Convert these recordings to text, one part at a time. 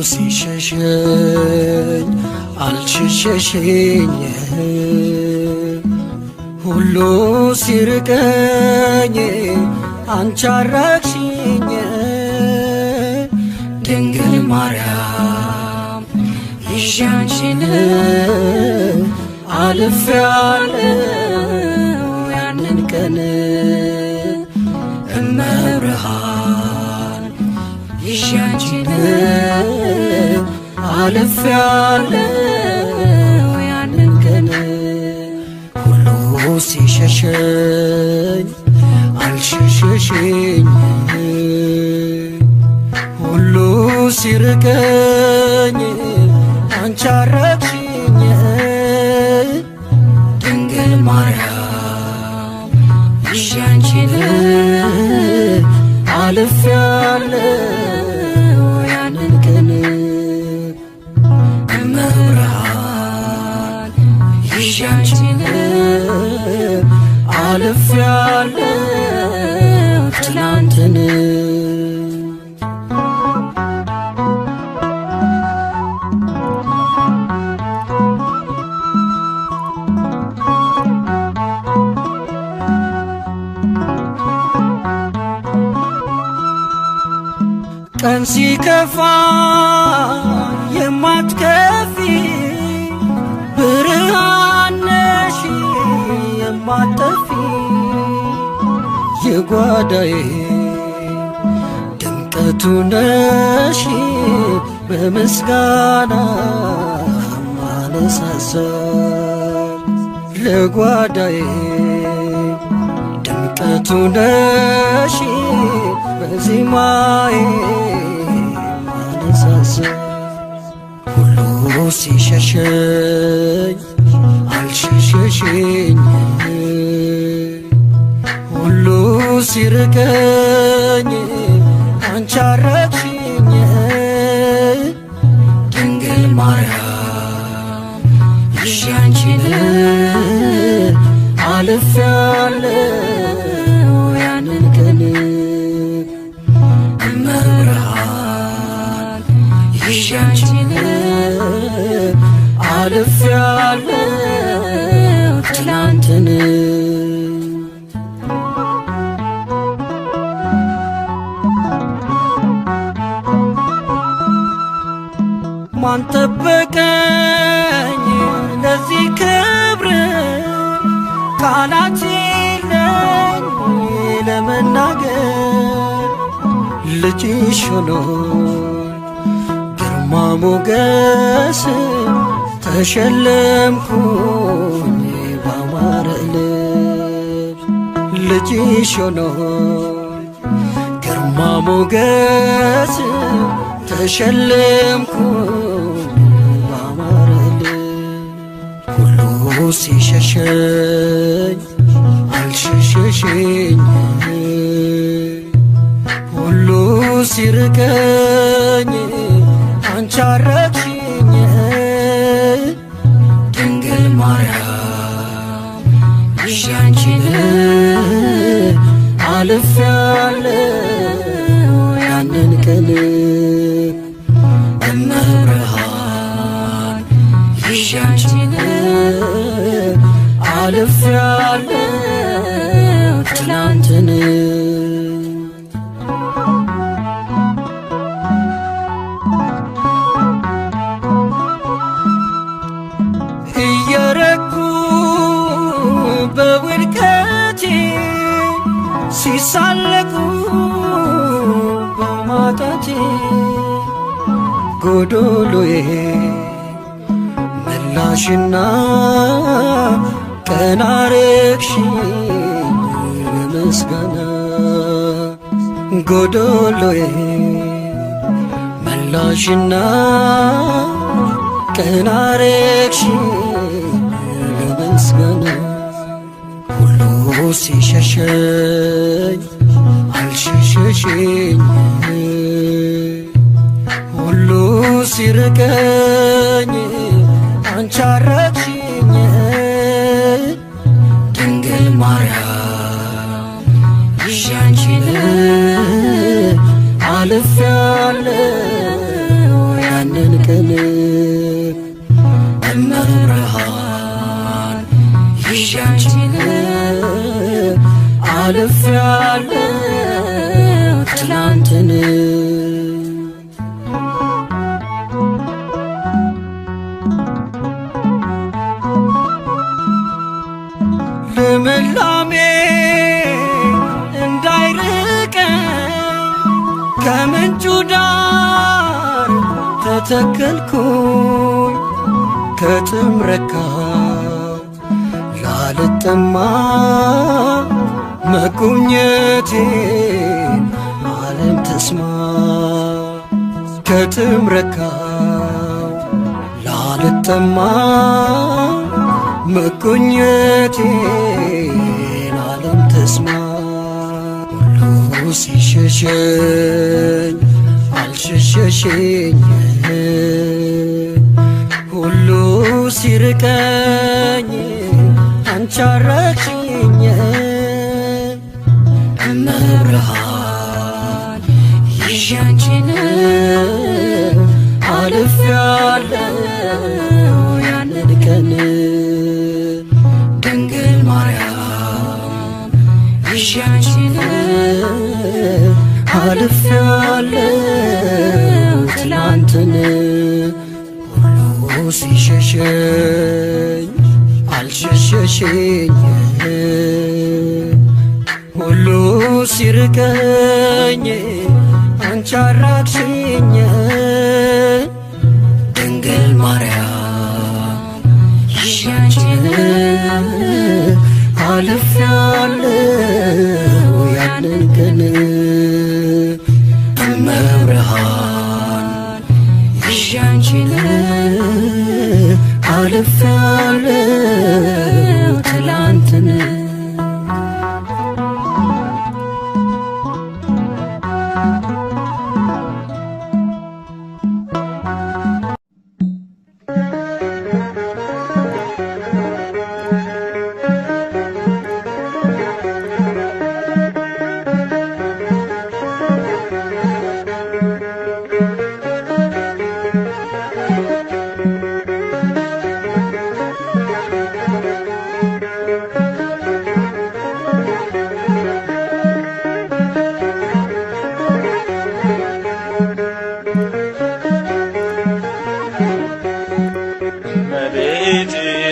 ሲሸሸኝ አልሸሸሽኝ ሁሉ ሲርቀኝ አንቺ አራቅሽኝ ድንግል ማርያም ይዤ አንቺን አልፌአለሁ ያንን ቀን እመብርሃን ይዤ አንቺን አልፌአለሁ ያንን ቀን ሁሉ ሲሸሸኝ አልሸሸሽኝ ሁሉ ሲርቀኝ አንቺ አራቅሽኝ ድንግል ማርያም ይዤ አንቺን አልፌአለሁ ያንን ቀን እመብርሃን ይዤ አንቺን አልፌአለሁ ትናንትን ቀን ሲከፋ የማትከፊ ብርሃን ነሽ የማትጠፊ የጓዳዬ ድምቀቱ ነሽ በምስጋና ማነሳሳል ለጓዳዬ ድምቀቱ ነሽ በዜማዬ ማነሳሳል ሁሉ ሲሸሸኝ አልሸሸሽኝ ሁሉ ሲርቀኝ አንቺ አራቅሽኝ ድንግል ማርያም ይዤ አንቺን አልፌአለሁ ያንን ቀን እመብርሃን ይዤ አንቺን አልፌአለሁ ትናንትን ማን ጠበቀኝ ለዚህ ክብር ቃላት የለኝ ለመናገር ልጅሽ ሆኖ ግርማ ሞገስ ተሸለምኩኝ ባማረ ልብስ ልጅሽ ሆኖ ግርማ ሞገስ ተሸለምኩኝ ባማረ ልብስ ሁሉ ሲሸሸኝ አልሸሸሽኝ ሁሉ ሲርቀኝ አንቺ አራቅሽኝ ድንግል ማርያም ይዤ አንቺን አልፌአለሁ ያንን ቀን እመብርሃን ይዤ አንቺን አልፌአለሁ ትናንትን እየረኩ በውድቀቴ ሲሳለቁ በማጣቴ ጎዶሎዬ መላሽና ቀና አረግሽኝ በምስጋና ጎዶሎዬ መላሽና ቀና አረግሽኝ በምስጋና ሁሉ ሲሸሸኝ አልሸሸሽኝ ሁሉ ሲርቀኝ አንቺ አራቅሽኝ ድንግል ማርያም ይዤ አንቺን አልፌአለሁ ያንቺን አልፌያለሁ ትላንትን ልምላሜ እንዳይርቀኝ ከምንጩ ዳር ተተከልኩኝ ከጥም ረካት ላልጠማ መጎብኘቴን ዓለም ተስማ ከጥም ረካት ላልጠማ መጎብኘቴን ዓለም ተስማ ሁሉ ሲሸሸኝ አልሸሸሸኝ ሁሉ ሲርቀኝ አንቺ አራቅሽኝ እመብርሃን ይዤ አንቺን አልፌያለሁ ያንን ቀን ድንግል ማርያም ይዤ አንቺን አልፌያለሁ ትላንትን ሁሉ ሲሸሸኝ አልሸሸሸኝ ሁሉ ሲርቀኝ አንቺ አራቅሽኝ ድንግል ማርያም ይዤ አንቺን አልፌያለሁ ያንን ቀን እመብርሃን ይዤ አንቺን አልፌያለሁ ትላንትን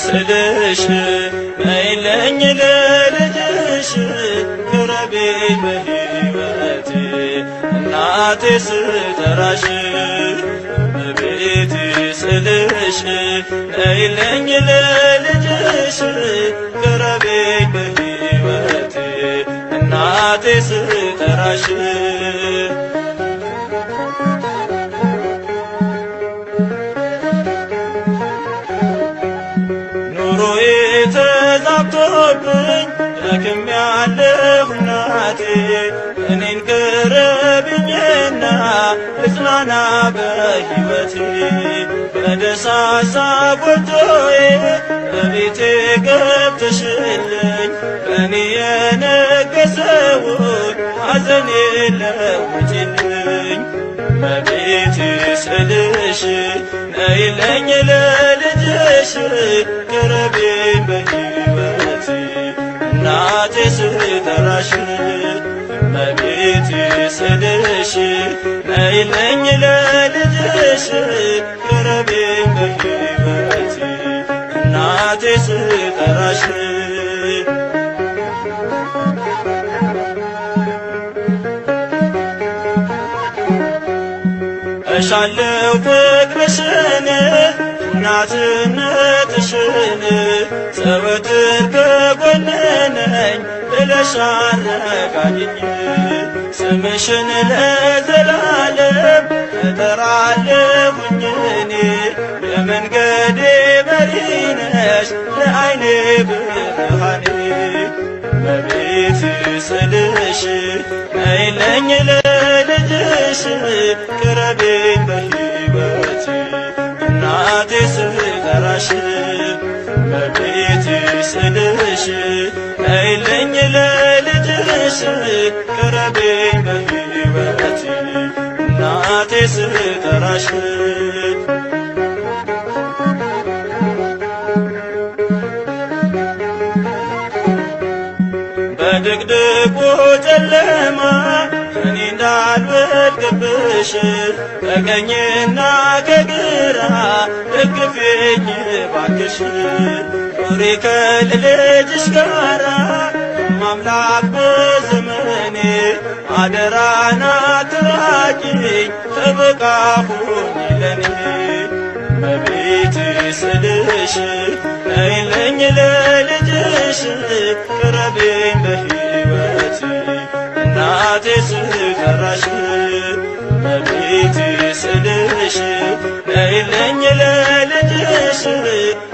ስልሽ ነይልኝ ለልጅሽ ቅረቢኝ በሕይወቴ እናቴ ስጠራሽ እመቤቴ ስልሽ ነይልኝ ለልጅሽ ቅረቢኝ በሕይወቴ እናቴ ስጠራሽ ተዛብቶብኝ ደክሜያለሁ እናቴ እኔን ቅረቢኝና ልጽናና በሕይወቴ በደሳሳ ጎጆዬ በቤቴ ገብተሽልኝ በእኔ የነገሰውን ሐዘኔን ለውጪልኝ እመቤቴ ስልሽ ነይልኝ ለልጅሽ ቅረቢኝ በሕይወቴ እናቴ ስጠራሽ እመቤቴ ስልሽ ነይልኝ ለልጅሽ ቅረቢኝ በሕይወቴ እናቴ ስጠራሽ እሻለው ፍቅርሽን እናትነትሽን ዘወትር ከጎኔ ነኝ ብለሽ አረጋጊኝ ስምሽን ለዘላለም እጠራለሁኝ እኔ የመንገዴ መሪ ነሽ ለዓይኔ ብርሃኔ እመቤቴ ስልሽ ነይልኝ ለልጅሽ ቅረቢኝ በሕይወቴ እናቴ ስጠራሽ እመቤቴ ስልሽ ነይልኝ ለልጅሽ ቅረቢኝ በሕይወቴ እናቴ ስጠራሽ እንዳልወድቅብሽ ከቀኝና ከግራ ደግፊኝ ባክሽ ኑሪ ከልጅሽ ጋራ ማምላክ በዘመኔ አደራና ትራቂኝ ጠበቃ ሁኚ ለኔ እመቤቴ ስልሽ ነይልኝ ለልጅሽ ቅረቤኝ በሕይወቴ እናቴ ስጠራሽ እመቤቴ ስልሽ ነይልኝ ለልጅሽ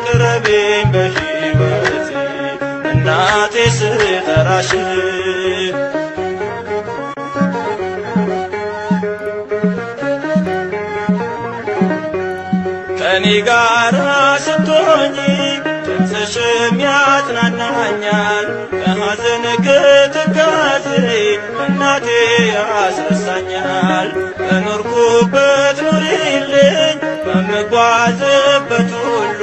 ቅረቤኝ በሕይወቴ እናቴ ስጠራሽ ከኔ ጋራ ስትሆኚ ድምፅሽም ያጽናናኛል ከሐዘን ከትካዜ እናቴ ያስረሳኛል በኖርኩበት ኑሪልኝ በምጓዝበት ሁሉ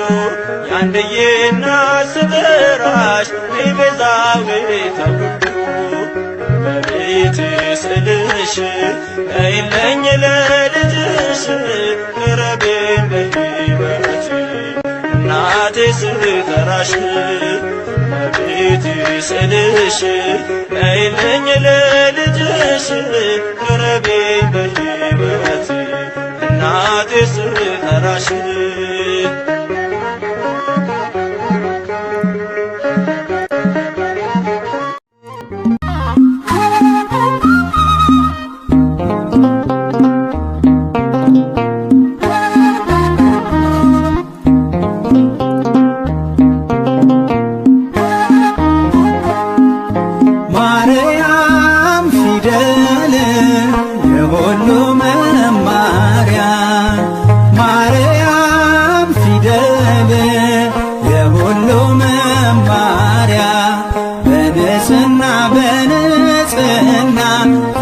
ያንድዬ እናት ስጠራሽ ቤዛዊተ ኩሉ እመቤቴ ስልሽ ነይልኝ ለልጅሽ ቅረቤኝ በሕይወቴ እናቴ ስጠራሽ እመቤቴ ስልሽ ነይልኝ ለልጅሽ ቅረቤኝ በሕይወቴ እናቴ ስጠራሽ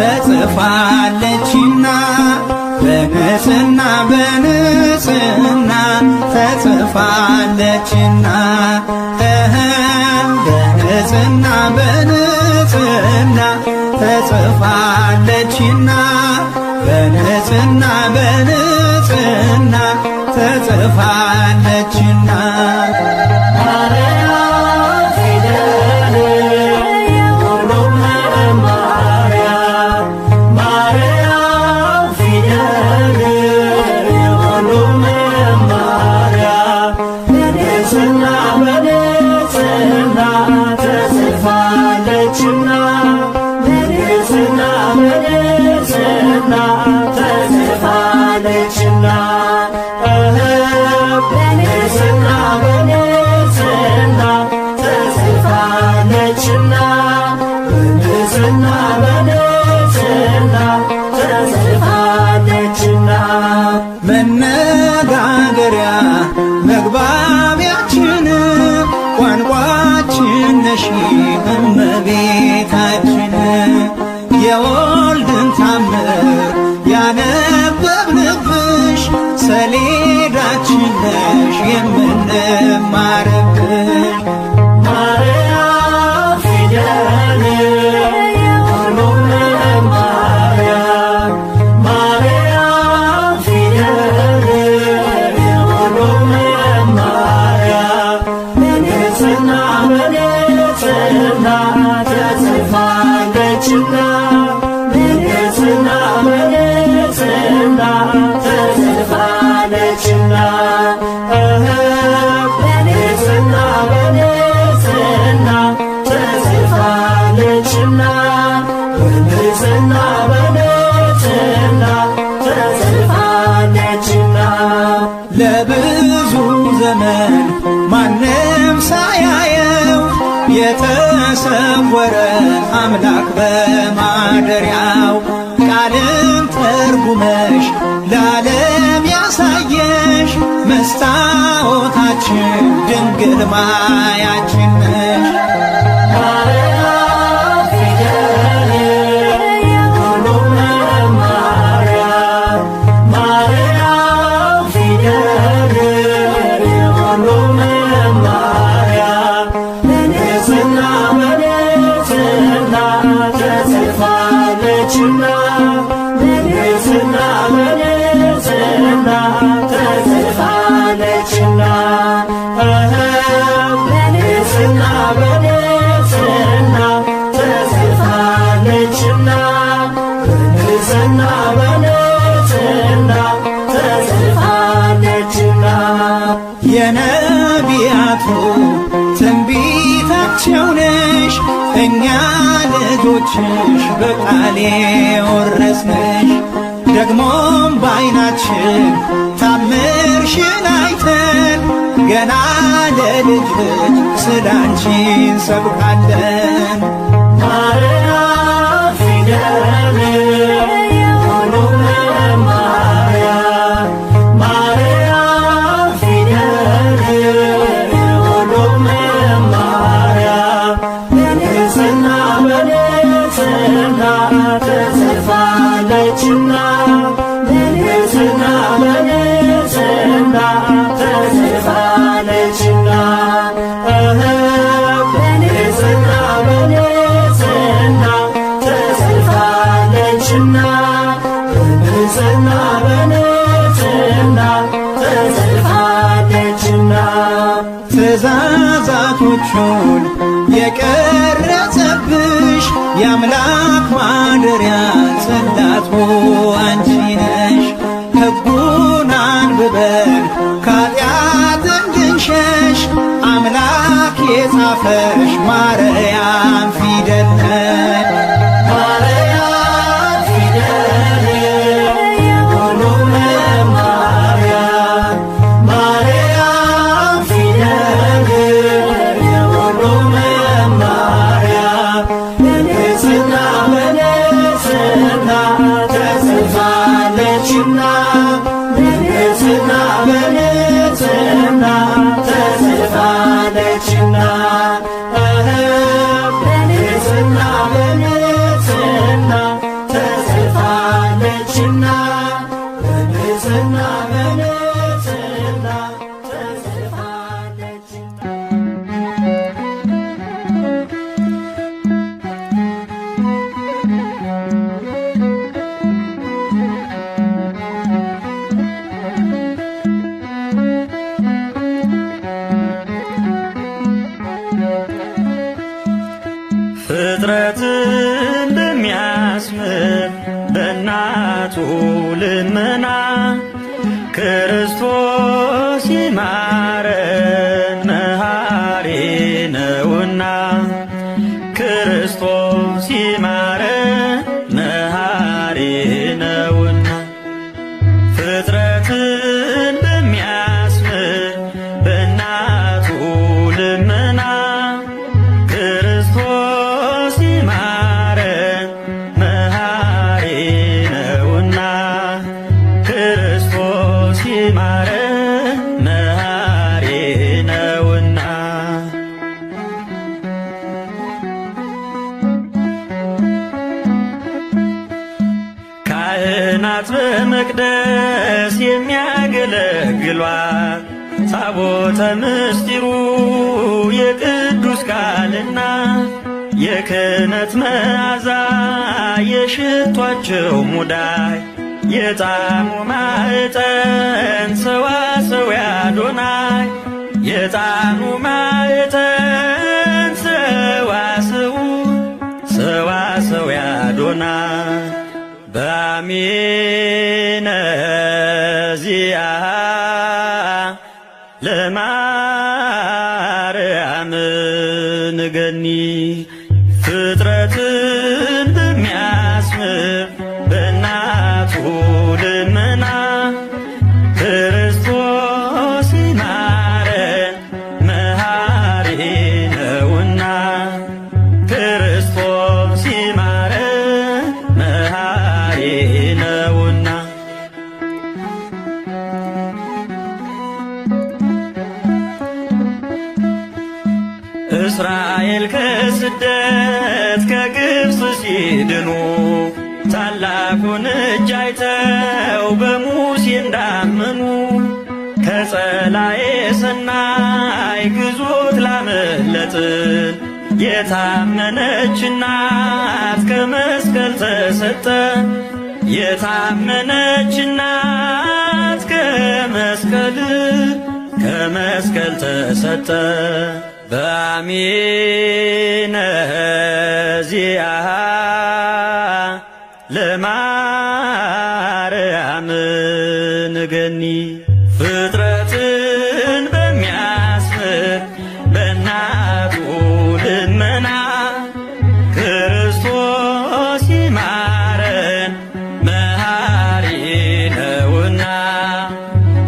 ተጽፋለችና በንጽሕና በንጽሕና ተጽፋለችና በንጽሕና በንጽሕና ተጽፋለችና በንጽሕና በንጽሕና ተጽፋለችና መነጋገሪያ መግባቢያችን ቋንቋችን ነሽ እመቤታችን የወልድን ታምር ያነበብንብሽ ሰሌዳችን ነሽ የምንማርብሽ ማርያም ፊደል ለብዙ ዘመን ማንም ሳያየው የተሰወረ አምላክ በማደሪያው ቃልን ተርጉመሽ ለዓለም ያሳየሽ መስታወታችን ድንግል ማያችን ነሽ። ተጽፋለችና በንጽሕና በንጽሕና ተጽፋለችና የነቢያቱ ትንቢታቸው ነሽ እኛ ልጆችሽ በቃሌ ወረስነሽ ደግሞም በዓይናችን ታምርሽን አይተን ገና ለልጅ ልጅ ስላንቺ እንሰብካለን። ማርያም ፊደል የሁሉም መማሪያ ማርያም ፊደል የሁሉም መማሪያ በንጽሕና በንጽሕና ተጽፋለችና በንጽሕና በንጽሕና ተጽፋለችና በንጽሕና በንጽሕና ተጽፋለችና በንጽሕና በንጽሕና ተጽፋለችና ትእዛዛቶቹን የቀረጸብሽ የአምላክ ማደሪያ ጽላቱ አንቺ ነሽ። ሕጉን አንብበን ከኃጢአት እንድንሸሽ አምላክ የጻፈሽ ማርያም ፊደል ነሽ። ማርያም ፊደል የሁሉም መማሪያ ማርያም ፊደል የሁሉም መማሪያ በንጽሕና በንጽሕና ተጽፋለችና በንጽሕና በንጽሕና ተጽፋለችና በንጽሕና በንጽሕና ተጽፋለችና በንጽሕና በንጽሕና ተጽፋለችና ፍጥረትን በሚያስምር በእናቱ ልመና ክርስቶስ ይማረን መሐሪ ነውና ክርስቶስ ይማረን መሐሪ ነውና ፍጥረትን በሚያስምር በእናቱ ልመና ክርስቶስ ይማረን መሐሪ ነውና ክርስቶስ ይማረን መሐሪ ነውና ካህናት በመቅደስ የሚያገለግሏት ታቦተ ምስጢሩ የቅዱስ ቃልና የክህነት መዓዛ የሽቷቸው ሙዳይ የጣዕሙ ማዕጠን ሰዋሰው አዶናይ የጣዕሙ ማዕጠን ሰዋሰው አዶናይ በአሚነ ዚአሃ ለማርያም ንገኒ ፍጥረትን በሚያስምር በእናቱ ልመና ክርስቶስ ይማረን መሐሪ ነውና ክርስቶስ ይማረን መሐሪ ነውና እስራኤል ከስደት ከግብፅ ሲድኑ ታላቁን እጅ አይተው በሙሴ እንዳመኑ ከጸላኤ ሰናይ ግዞት ላመለጥን የታመነች እናት ከመስቀል ተሰጠ የታመነች እናት ከመስቀል ተሰጠ በአሚነ ዚአሃ ለማርያም ማርያም ንገኒ ፍጥረትን በሚያስምር በእናቱ ልመና ክርስቶስ ይማረን መሐሪ ነውና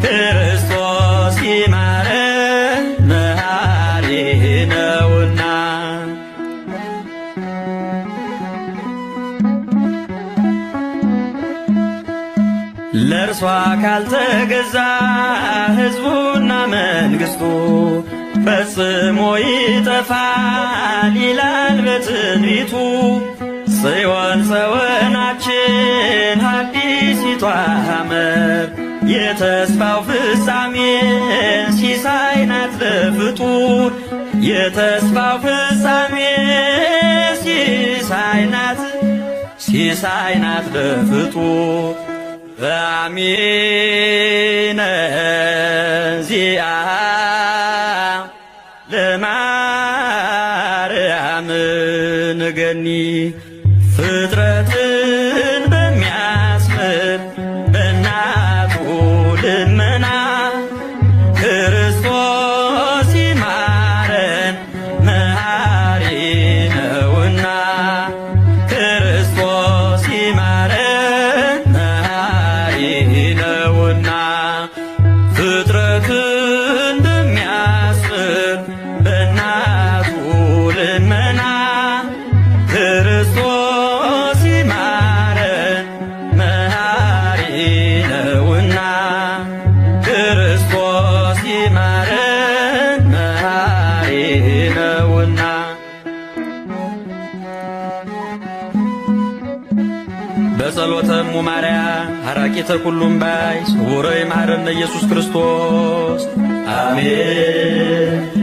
ክርስቶስ ይማረን መሐሪ ነውና ለእርሷ ካልተገዛ ሕዝቡና መንግሥቱ ፈጽሞ ይጠፋል ይላል በትንቢቱ። ጽዮን ጸወናችን አዲሲቷ ሐመር የተስፋው ፍጻሜ ሲሳይ ናት ለፍጡር የተስፋው ፍጻሜ ሲሳይ ናት ለፍጡር አሜነ ዚአሃ ለማርያም ንገኒ ፍጥረትን በሚያስምር በእናቱ ልመና ክርስቶስ ይማረን መሐሪ ነውና ክርስቶስ ይማረን መሐሪ ነውና ፍጥረትን በሚያስምር በእናቱ ልመና ክርስቶስ ይማረን መሐሪ ነውና ክርስቶስ ይማረን መሐሪ ነውና በጸሎተ እሙ ማርያም ሐራቂተ ኩሉም ባይ ስውረ ይማረነ ኢየሱስ ክርስቶስ አሜን።